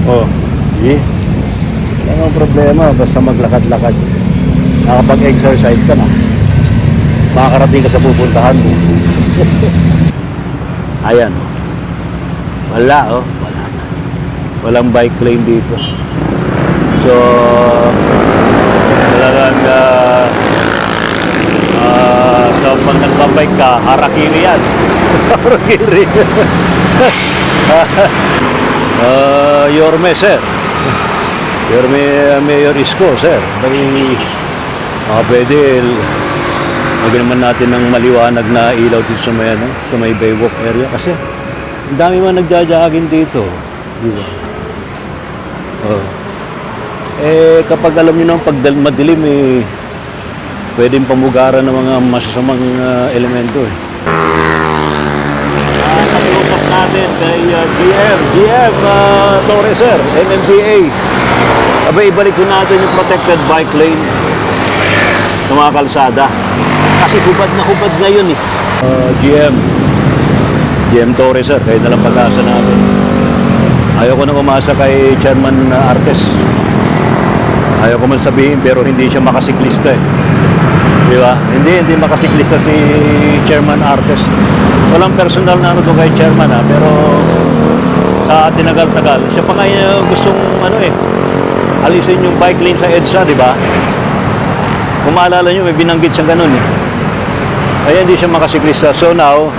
Oh, sige. Wala nang problema, basta maglakad-lakad. Nakapag-exercise ka na. Makakarating ka sa pupuntahan mo. Ayan. Wala, oh. Wala. Walang bike lane dito. So, talagang sa pag nagbabike ka, harakiri yan. Harakiri. Yorme, sir. Yorme, Mayor Isko, sir. Pwede, lagyan naman natin ng maliwanag na ilaw dito sa may, sa may Baywalk area. Kasi, ang dami man nagja-jogging dito. Di ba? Oh. Kapag alam nyo nang pag madilim, pwedeng pamugaran ng mga masasamang elemento. Nakiusap natin kay GM Torres, sir, MMDA. Abay, ibalik ko natin yung protected bike lane sa mga kalsada. Kasi hubad na hubad ngayon GM Torres, sir, kayo nalang pag-asa natin. Ayaw ko nang umasa kay Chairman Artes. Ayaw ko man sabihin, pero hindi siya makasiklista Di ba? Hindi makasiklista si Chairman Artes. Walang personal na ano kay Chairman pero sa tinagal-tagal, siya pa nga gustong alisin yung bike lane sa EDSA, di ba? Kung maalala nyo, may binanggit siyang ganun Kaya hindi siya makasiklista. So now,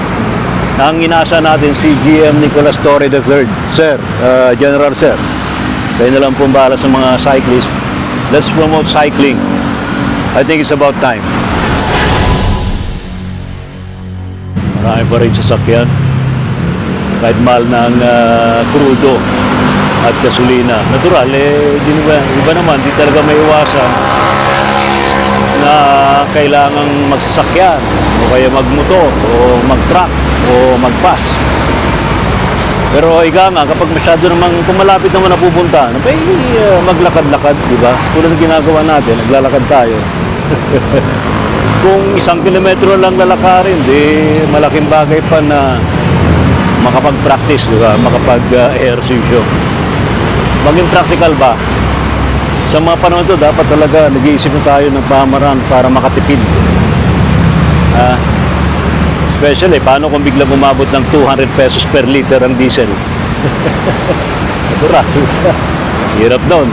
ang inaasa natin si GM Nicolas Torre III. Sir, General Sir, kayo na lang pong bahala sa mga cyclist. Let's promote cycling. I think it's about time. Marami pa rin sasakyan. Kahit mahal ng krudo at gasolina. Natural, iba naman, di talaga may iwasan na kailangang magsasakyan o kaya magmotor o mag-truck o mag-bus. Pero ika nga, kapag masyado namang, kung malapit naman napupunta, maglakad-lakad, di ba? Tulad ng ginagawa natin, naglalakad tayo. Kung 1 kilometro lang lalakarin, di malaking bagay pa na makapag-practice, di ba? Makapag-ehersisyo. Maging practical ba? Sa mga panahon ito, dapat talaga nag-iisip na tayo ng pamaraan para makatipid. Especially, paano kung biglang umabot ng 200 pesos per liter ang diesel? Natural. Hirap doon.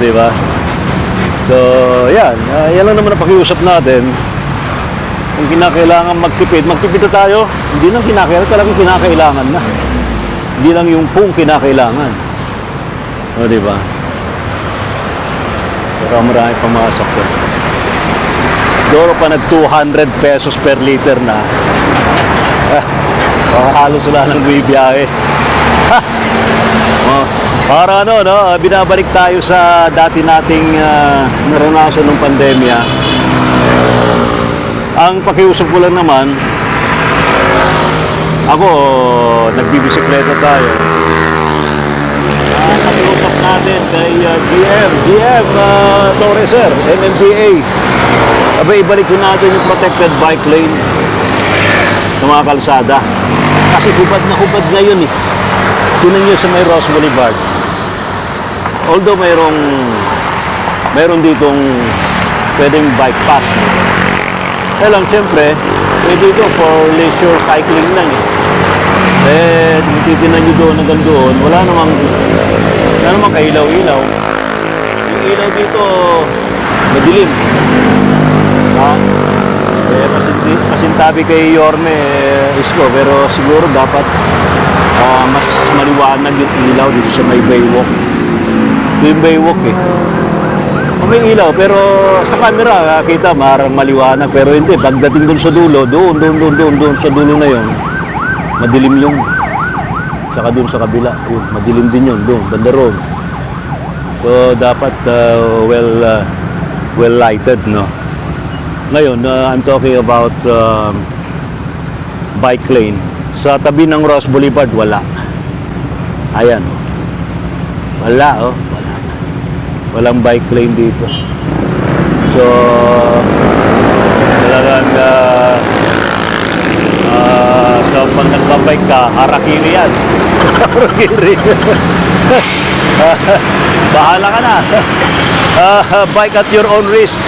Di ba? So, yan. Yan lang naman ang pakiusap natin. Kung kinakailangan magtipid na tayo. Hindi lang kinakailangan, talagang kinakailangan na. Hindi lang yung pong kinakailangan. Di ba? Pero marami pumasok doon. Doro pa nag 200 pesos per liter na. Halos wala nang bibiyahe. Para binabalik tayo sa dati nating naranasan ng pandemya. Ang pakiusap ko lang naman, ako, nagbibisikleta tayo. Nakiusap natin kay GM Torres, sir, MMDA. Abay, ibalik ko natin yung protected bike lane sa mga kalsada. Kasi hubad na hubad ngayon Tingnan nyo sa may Ross Boulevard. Although mayroon ditong pwedeng bike path. Kaya lang, siyempre, pwede ito for leisure cycling lang titinan nyo doon hanggang doon, wala namang kailaw-ilaw. Yung ilaw dito, madilim. Pasintabi kay Yorme Isko, pero siguro dapat mas maliwanag yung ilaw dito sa may Baywalk. Ito yung Baywalk may ilaw, pero sa camera kita marang maliwanag, pero hindi, pagdating doon sa dulo, doon sa dulo na yon, madilim yung saka doon sa kabila, madilim din yun doon, banda roon. So dapat well lighted, Ngayon, I'm talking about bike lane. Sa tabi ng Ross Boulevard, wala. Ayan. Wala. Walang bike lane dito. So, talagang sa pag nagbabike ka, harakiri yan. Harakiri. Bahala ka na. Bike at your own risk.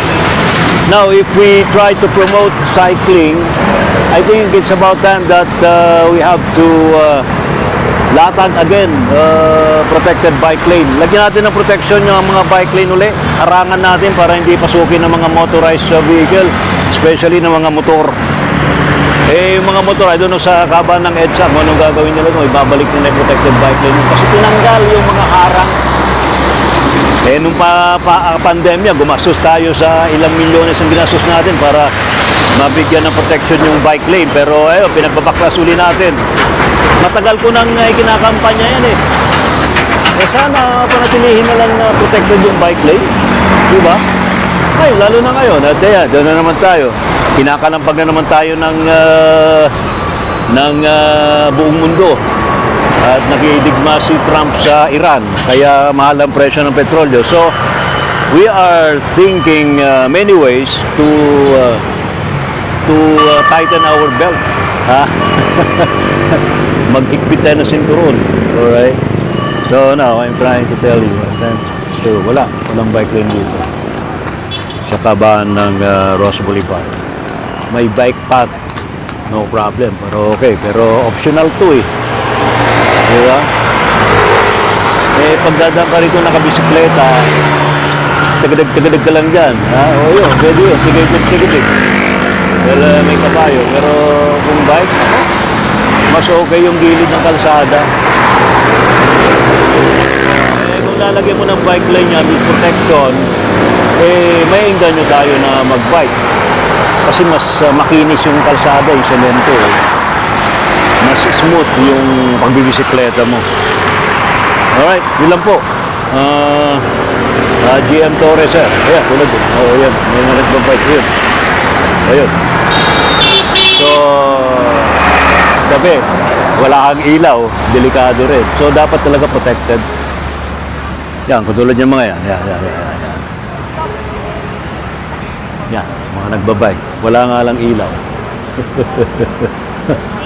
Now, if we try to promote cycling, I think it's about time that we have to latag again protected bike lane. Lagyan natin ng protection yung mga bike lane uli. Harangan natin para hindi pasukin ng mga motorized vehicle, especially ng mga motor. Yung mga motor, I don't know sa kaban ng EDSA, kung anong gagawin nila kung ibabalik nila yung protected bike lane. Kasi tinanggal yung mga harang. Nung pandemya, gumastos tayo sa ilang milyones ang ginastos natin para mabigyan ng protection yung bike lane. Pero pinagbabaklas uli natin. Matagal ko nang kinakampanya yan eh. Sana panatilihin na lang na protected yung bike lane. Diba? Ay, lalo na ngayon. At doon na naman tayo. Kinakalampag na naman tayo ng buong mundo. At nakidigma si Trump sa Iran. Kaya mahal ang presyo ng petrolyo. So, we are thinking many ways to tighten our belt. Ha? Mag-higpit tayo ng sinturon. Alright? So now, I'm trying to tell you. So, walang bike lane dito. Sa kabaan ng Ross Boulevard. May bike path. No problem. Pero okay. Pero optional to eh. Diba? Pagdadaan ka rito nakabisikleta, tagadag ka lang dyan. Yun. Pwede yun. Sige. Well, may kabayo. Pero kung bike, mas okay yung gilid ng kalsada. Kung lalagyan mo ng bike lane niya with protection, may inganyo tayo na mag-bike. Kasi mas makinis yung kalsada, yung semento. Mas smooth yung pagbibisikleta mo. Alright, yun lang po. GM Torres, sir. Ayan, tulad yun. Ayan, may nagbabike yun. Ayun. So, gabi, wala kang ilaw, delikado rin. So, dapat talaga protected. Yan, katulad yung mga yan. Yan, mga nagbabike. Wala nga lang ilaw.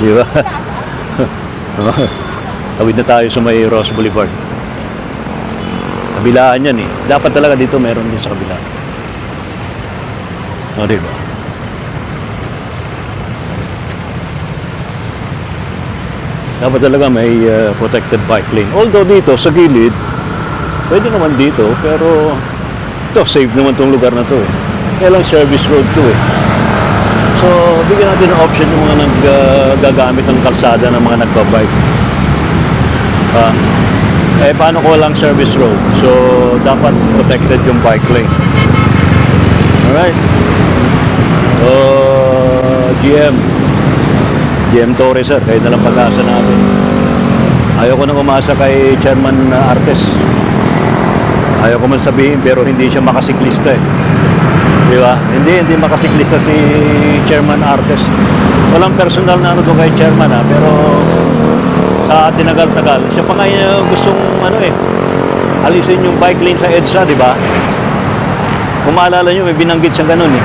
Di ba? Tawid na tayo sa may Ross Boulevard. Kabilaan yan eh. Dapat talaga dito meron din sa kabila. O, di ba? Dapat talaga may protected bike lane. Although dito, sa gilid, pwede naman dito, pero ito, safe naman tong lugar na to eh. Kaya lang service road to eh. So, bigyan natin ng option yung mga naggagamit ng kalsada ng mga nagbabike. Paano ko walang service road? So, dapat protected yung bike lane. Alright. GM Torres, sir, kayo na lang pag-asa natin. Ayaw ko nang umasa kay Chairman Artes. Ayaw ko man sabihin, pero hindi siya makasiklista eh. Di ba? Hindi makasiklista si Chairman Artes. Walang personal na ano to kay Chairman pero sa tinagal-tagal, siya pa nga gustong alisin yung bike lane sa EDSA, di ba? Kung maalala nyo, may binanggit siyang ganun eh.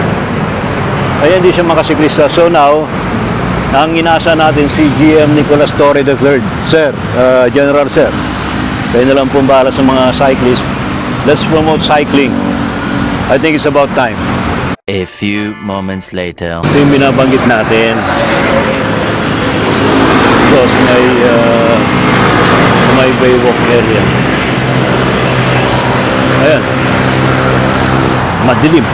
Kaya hindi siya makasiklista. So now, ang inasa natin si GM Nicolas Torre III. Sir, General Sir, kayo na lang pong bahala sa mga cyclists. Let's promote cycling. I think it's about time. A few moments later. Ito yung binabanggit natin. Because may Baywalk area. Ayan. Madilim.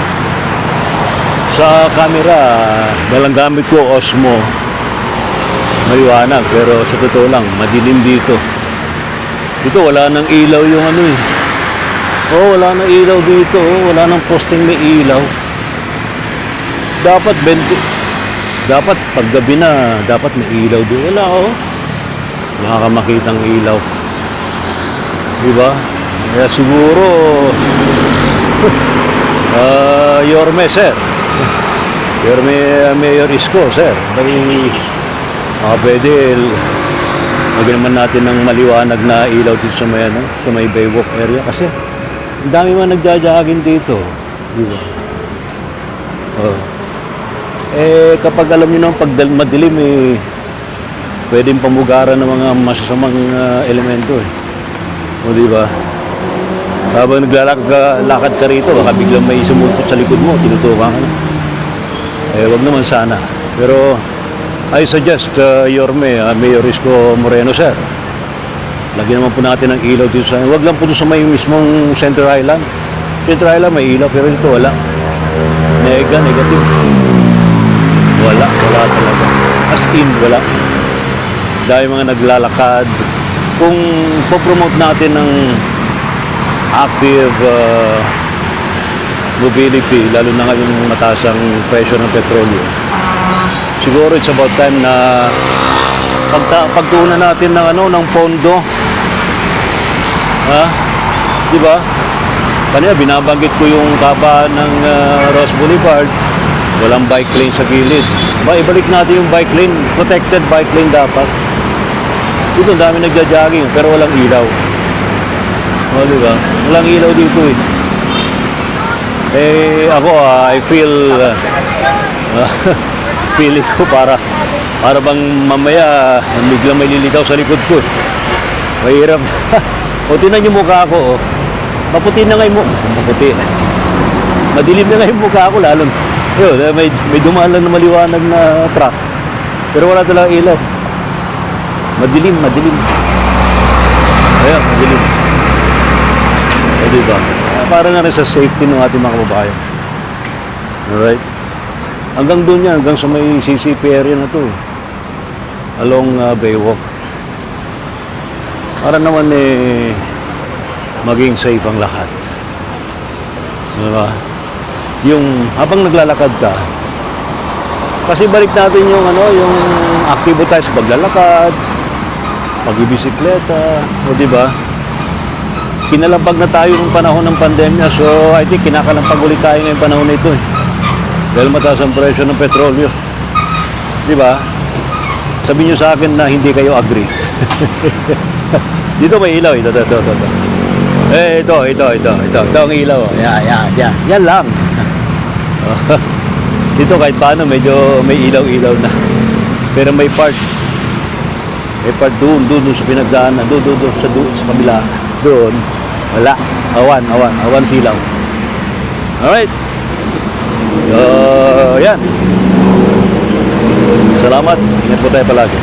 Sa camera, dalang gamit ko Osmo. Maliwanag, pero sa totoo lang, madilim dito. Dito wala nang ilaw yung wala nang ilaw dito. Wala nang posting may ilaw. Dapat paggabi na, dapat may ilaw doon. Wala wala ka makitang ilaw. Diba? Kaya siguro Yorme, sir. Yorme, Mayor Isko, sir. Pwede lagyan naman natin ng maliwanag na ilaw dito sa may Baywalk area. Kasi ang dami man nagja-jogging dito. Diba? Kapag alam nyo nang pag madilim pwedeng pamugaran ng mga masasamang elemento O di ba? Habang naglalakad ka rito, baka biglang may sumulpot sa likod mo, tinutukan ka na. Eh, wag naman sana. Pero, I suggest, Yorme, Mayor Isko Moreno, sir. Lagyan naman po natin ng ilaw dito sa... Wag lang po doon sa may mismong Center Island. Center Island may ilaw, pero dito wala. Negative. Wala talaga. As in, wala. Dahil mga naglalakad. Kung po-promote natin ng active mobility, lalo na ngayong mataas ang presyo ng petrolyo, siguro it's about time na pagtuunan natin ng ng pondo. Ha? Di ba? Kanina binabanggit ko yung kabaan ng Ross Boulevard. Walang bike lane sa gilid. Ibalik natin yung bike lane. Protected bike lane dapat. Dito ang dami nagja-jogging pero walang ilaw. O, di ba? Walang ilaw dito eh. Eh, ako I feel feeling ko para bang mamaya biglang may lilitaw sa likod ko. Mahirap. O, tinan yung mukha ko. Maputi na nga yung mukha. Maputi. Madilim na nga yung mukha ko lalo. Yun, may dumaan lang na maliwanag na truck. Pero wala talagang ilaw. Madilim. Ayan, madilim. O, diba? Para na rin sa safety ng ating mga kababayan. Alright? Hanggang doon yan, hanggang sa may CCP area na to. Along Baywalk. Para naman maging safe ang lahat. Diba? Yung habang naglalakad ka, kasi balik natin yung yung aktibo tayo sa paglalakad, pagbibisikleta, o di ba? Kinalampag na tayo nung panahon ng pandemya, so I think kinakalampag ulit tayo ngayong panahon na ito eh. Dahil mataas ang presyo ng petrolyo. Di ba? Sabihin nyo sa akin na hindi kayo agree. Dito may ilaw, ito. Eh, ito ang ilaw. Yan lang. Dito kahit paano medyo may ilaw-ilaw na. Pero may part doon sa pinagdaanan, doon sa kabila, doon wala. Awan silaw. Alright. Yan. Salamat. Ingat po tayo palagi.